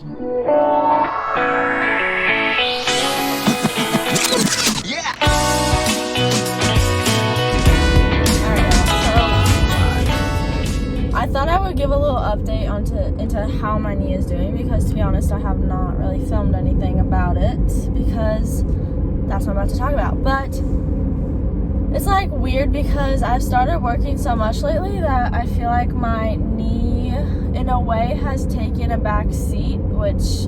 I thought I would give a little update into how my knee is doing, because to be honest, I have not really filmed anything about it because that's what I'm about to talk about. But it's like weird because I've started working so much lately that I feel like my knee in a way has taken a back seat, which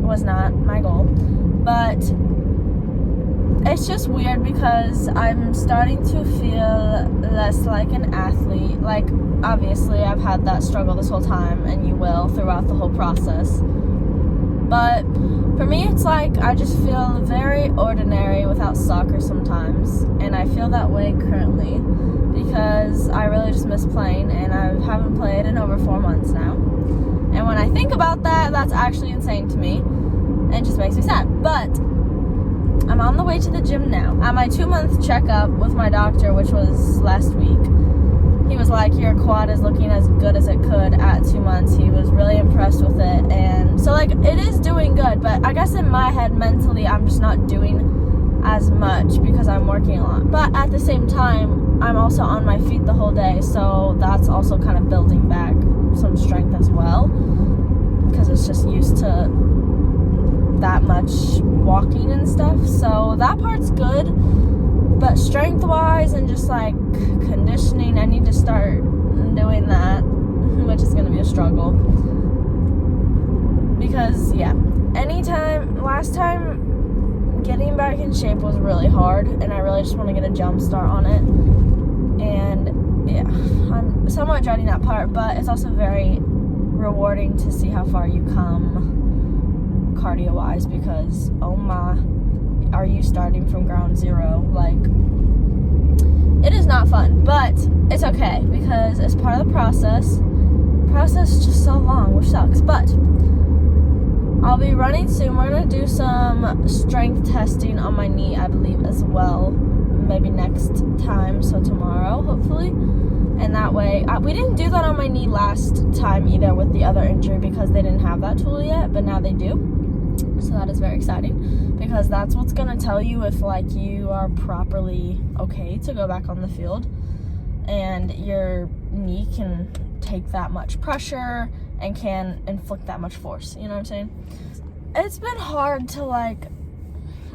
was not my goal. But it's just weird because I'm starting to feel less like an athlete. Like, obviously, I've had that struggle this whole time, and you will throughout the whole process. But for me, it's like I just feel very ordinary without soccer sometimes. And I feel that way currently because I really just miss playing, and I haven't played in over 4 months now. And when I think about that, that's actually insane to me. And it just makes me sad. But I'm on the way to the gym now. At my 2-month checkup with my doctor, which was last week, he was like, your quad is looking as good as it could at 2 months. He was really impressed with it. And so, like, it is doing good. But I guess in my head, mentally, I'm just not doing as much because I'm working a lot. But at the same time, I'm also on my feet the whole day. So that's also kind of building back some strength as well, because it's just used to that much walking and stuff. So that part's good. But strength-wise and just, like, conditioning, I need to start doing that, which is going to be a struggle. Because, yeah, last time, getting back in shape was really hard, and I really just want to get a jump start on it. And, yeah, I'm somewhat dreading that part, but it's also very rewarding to see how far you come cardio-wise, because, oh my, are you starting from ground zero? Like, it is not fun, but it's okay because it's part of the process. The process is just so long, which sucks, but I'll be running soon. We're going to do some strength testing on my knee, I believe, as well, maybe next time, so tomorrow, hopefully. And that way, we didn't do that on my knee last time either with the other injury because they didn't have that tool yet, but now they do. So that is very exciting because that's what's going to tell you if, like, you are properly okay to go back on the field and your knee can take that much pressure and can inflict that much force. You know what I'm saying? It's been hard to, like,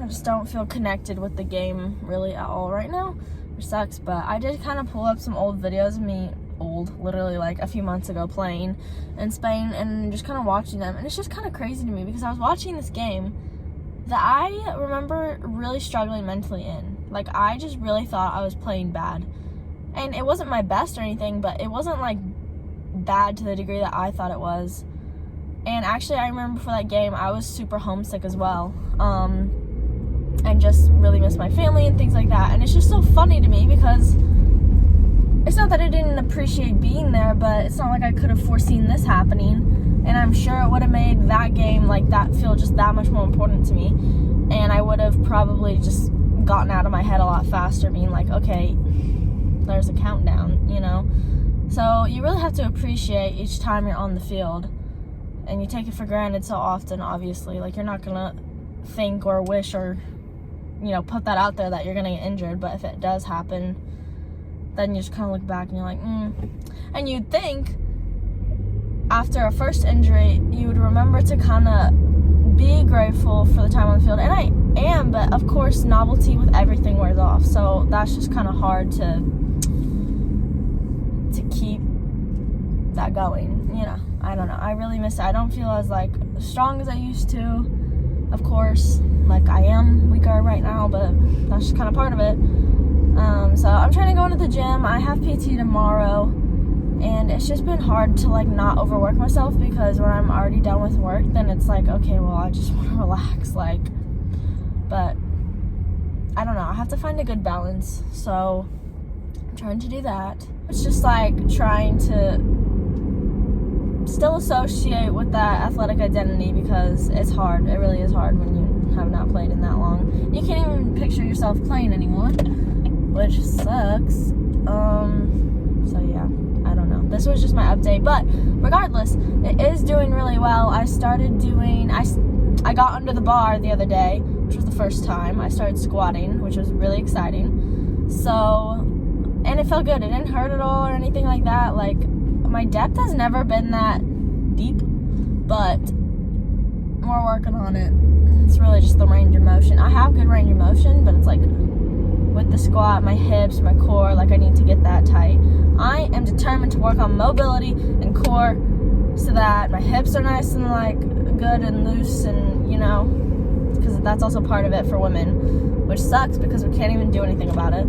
I just don't feel connected with the game really at all right now, which sucks. But I did kind of pull up some old videos of me, literally like a few months ago, playing in Spain and just kind of watching them. And it's just kind of crazy to me because I was watching this game that I remember really struggling mentally in. Like, I just really thought I was playing bad. And it wasn't my best or anything, but it wasn't like bad to the degree that I thought it was. And actually, I remember for that game, I was super homesick as well. And just really missed my family and things like that. And it's just so funny to me because it's not that I didn't appreciate being there, but it's not like I could have foreseen this happening. And I'm sure it would have made that game, like, that feel just that much more important to me. And I would have probably just gotten out of my head a lot faster, being like, okay, there's a countdown, you know? So you really have to appreciate each time you're on the field. And you take it for granted so often, obviously. Like, you're not going to think or wish or, you know, put that out there that you're going to get injured. But if it does happen, then you just kind of look back and you're like, And you'd think after a first injury, you would remember to kind of be grateful for the time on the field. And I am, but of course, novelty with everything wears off. So that's just kind of hard to keep that going, you know. I don't know. I really miss it. I don't feel as, like, strong as I used to. Of course, like, I am weaker right now, but that's just kind of part of it. So I'm trying to go into the gym. I have PT tomorrow, and it's just been hard to, like, not overwork myself because when I'm already done with work, then it's like, okay, well, I just want to relax, like, but I don't know. I have to find a good balance, so I'm trying to do that. It's just, like, trying to still associate with that athletic identity because it's hard. It really is hard when you have not played in that long. You can't even picture yourself playing anymore, which sucks. So yeah, I don't know. this was just my update. But regardless, it is doing really well. I got under the bar the other day, which was the first time. I started squatting, which was really exciting. So, and it felt good. It didn't hurt at all or anything like that. Like, my depth has never been that deep, but we're working on it. It's really just the range of motion. I have good range of motion, but it's like with the squat, my hips, my core, like I need to get that tight. I am determined to work on mobility and core so that my hips are nice and like good and loose, and you know, because that's also part of it for women, which sucks because we can't even do anything about it.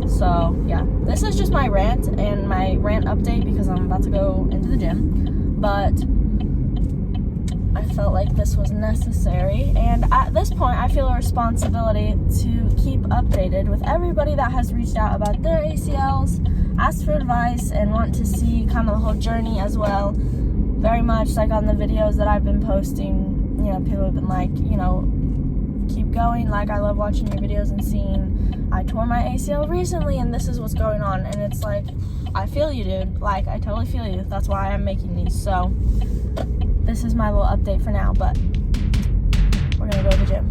So yeah, this is just my rant and my rant update because I'm about to go into the gym, but I felt like this was necessary, and at this point I feel a responsibility to keep updated with everybody that has reached out about their ACLs, asked for advice, and want to see kind of the whole journey as well. Very much like on the videos that I've been posting, you know, people have been like, you know, keep going, like I love watching your videos and seeing I tore my ACL recently and this is what's going on, and it's like, I feel you, dude, like I totally feel you. That's why I'm making these. So this is my little update for now, but we're gonna go to the gym.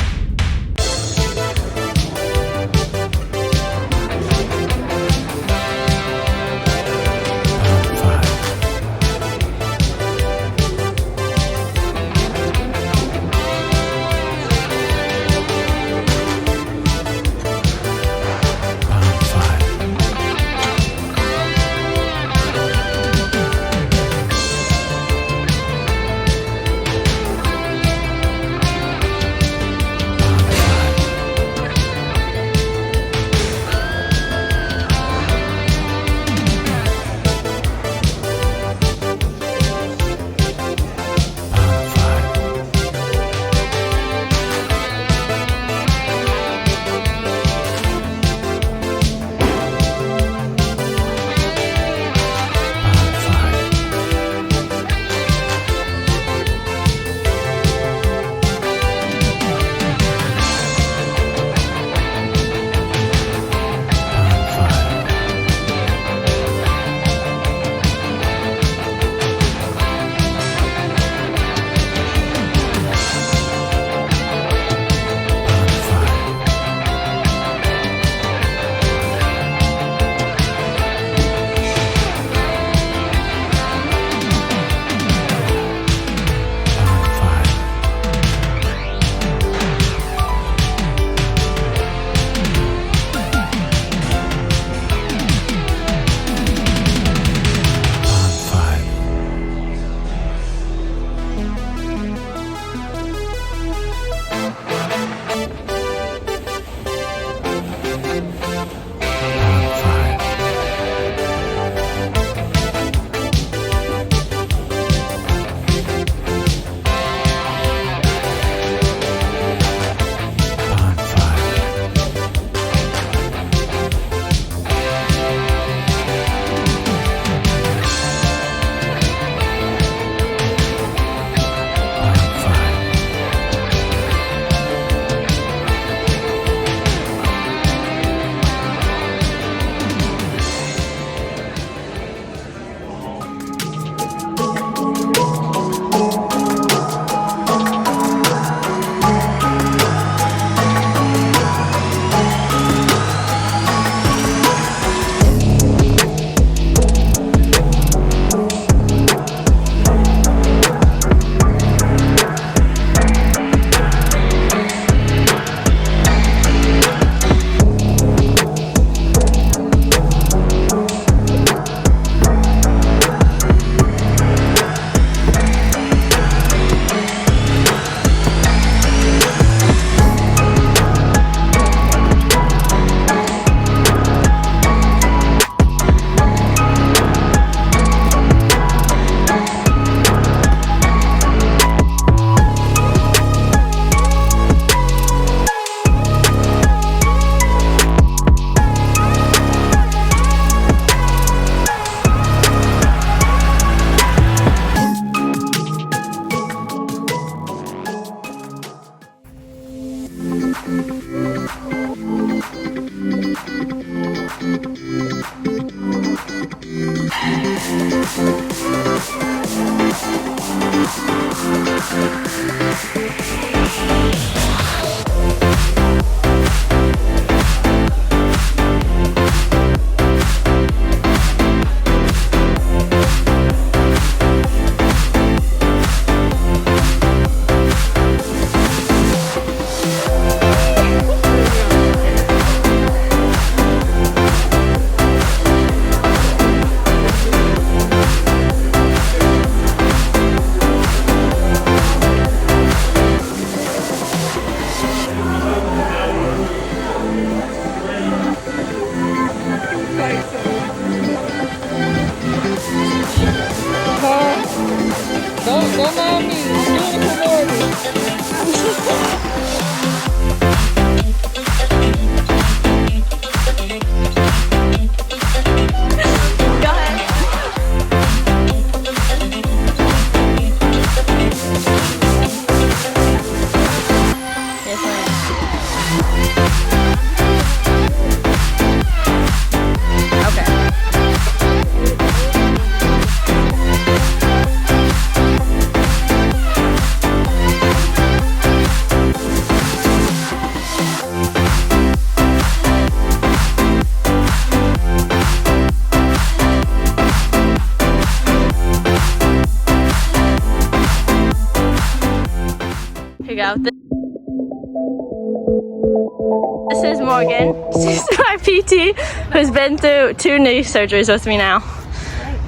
Don't mind me. I'm doing it for Morgan. Go ahead. Yes, ma'am. Okay. Here you go. This is Morgan. She's my PT who's been through 2 knee surgeries with me now. Right.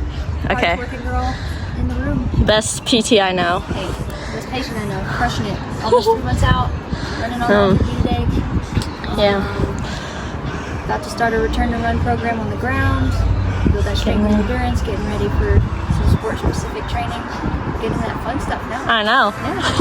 Okay. Hardest working girl in the room. Best PT I know. Hey, best patient I know. Crushing it. Almost 3 months out. Running on the today. Yeah. About to start a return to run program on the ground. Build that strength and endurance. Getting ready for some sport specific training. Getting that fun stuff now. I know. Yeah.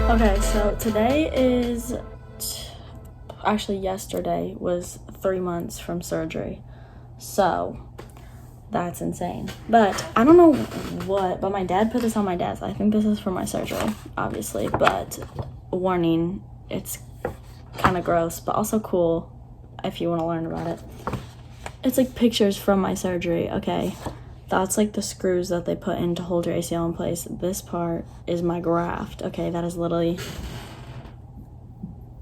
Okay, so today is, actually yesterday was 3 months from surgery. So that's insane. But I don't know what, but my dad put this on my desk. I think this is for my surgery, obviously, but warning, it's kind of gross, but also cool if you want to learn about it. It's like pictures from my surgery, okay? That's like the screws that they put in to hold your ACL in place. This part is my graft, okay? That is literally,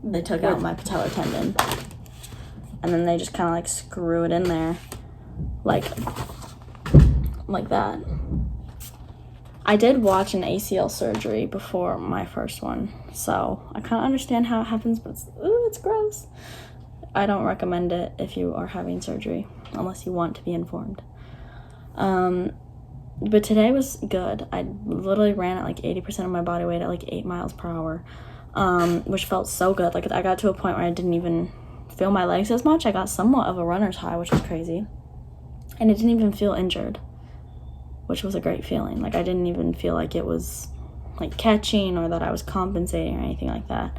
they took out my patellar tendon. And then they just kind of like screw it in there, like that. I did watch an ACL surgery before my first one, so I kind of understand how it happens, but it's gross. I don't recommend it if you are having surgery, unless you want to be informed. But today was good. I literally ran at like 80% of my body weight at like 8 miles per hour, which felt so good. Like I got to a point where I didn't even feel my legs as much. I got somewhat of a runner's high, which was crazy. And it didn't even feel injured. which was a great feeling. Like, I didn't even feel like it was like catching or that I was compensating or anything like that.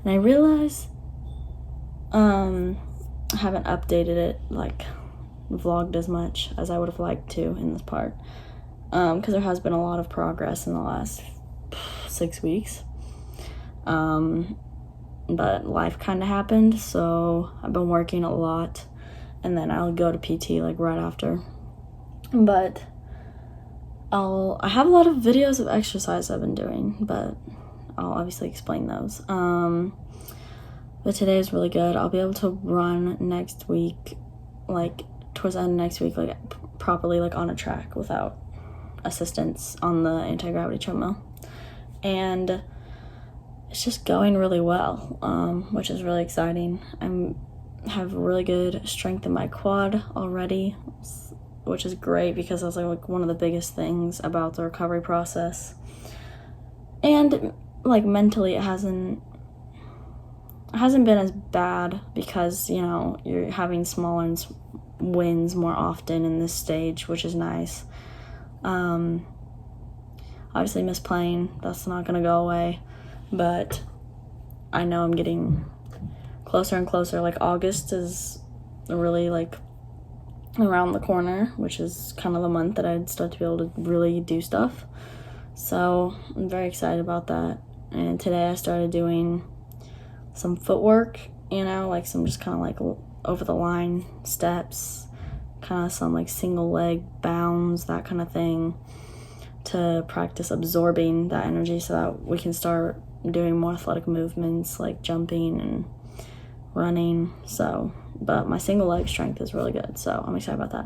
And I realized I haven't updated it, like vlogged as much as I would have liked to in this part, because there has been a lot of progress in the last 6 weeks, but life kind of happened, so I've been working a lot, and then I'll go to PT like right after. But I have a lot of videos of exercise I've been doing, but I'll obviously explain those. But today is really good. I'll be able to run next week, like towards the end of next week, like properly, like on a track without assistance on the anti-gravity treadmill. And it's just going really well, which is really exciting. I have really good strength in my quad already, which is great because that's like one of the biggest things about the recovery process. And like mentally, it hasn't been as bad because, you know, you're having smaller wins more often in this stage, which is nice. Obviously miss playing, that's not gonna go away, but I know I'm getting closer and closer. Like, August is really like around the corner, which is kind of the month that I'd start to be able to really do stuff. So I'm very excited about that. And today I started doing some footwork, you know, like some just kind of like over the line steps, kind of some like single leg bounds, that kind of thing, to practice absorbing that energy so that we can start doing more athletic movements like jumping and running. So, but my single leg strength is really good, so I'm excited about that.